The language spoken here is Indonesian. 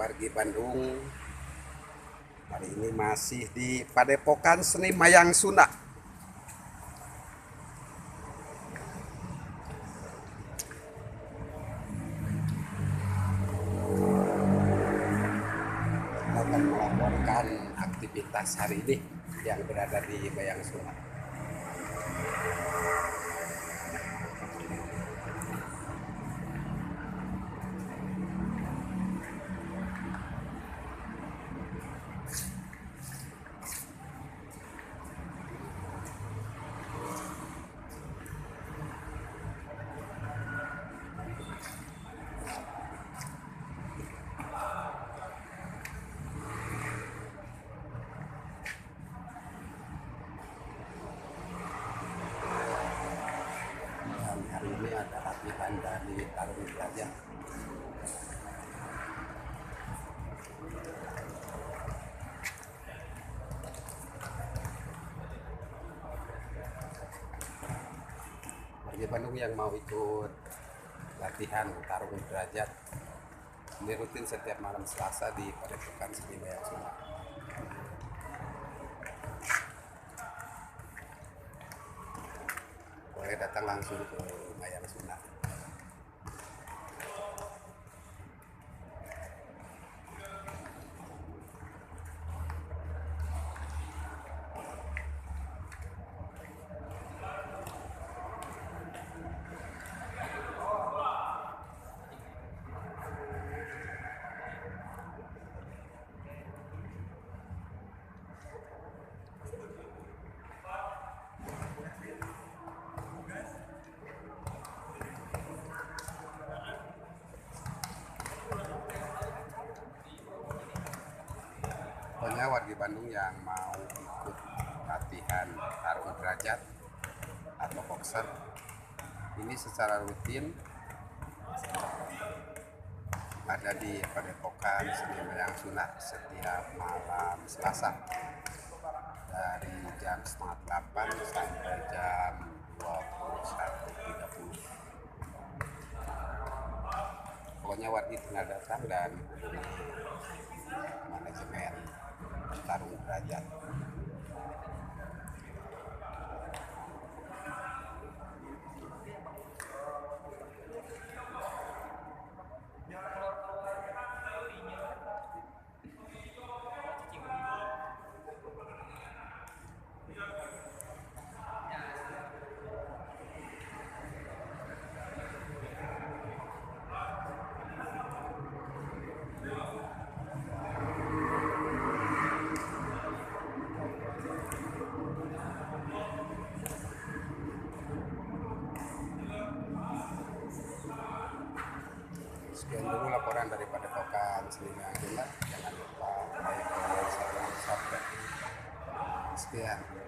wargi Bandung. Hari ini masih di Padepokan Seni Mayang Sunda. Akan melaporkan aktivitas hari ini yang berada di Mayang Sunda. Hari ini ada latihan dari Tarung Derajat. Warga Bandung yang mau ikut latihan Tarung Derajat ini rutin setiap malam Selasa di Padepokan Seni Mayang Sunda. Boleh datang langsung ke Mayang Sunda. Pokoknya warga Bandung yang mau ikut latihan Tarung Derajat atau boxer ini secara rutin ada di Padepokan Seni Mayang Sunda setiap malam Selasa dari jam 7:30 sampai jam 21.30. Pokoknya warga tinggal datang dan hubungi manajemen Tarung Derajat. Sekian dulu laporan dari Padepokan Seni Mayang Sunda. Jangan lupa like, comment, share, dan subscribe. Sekian.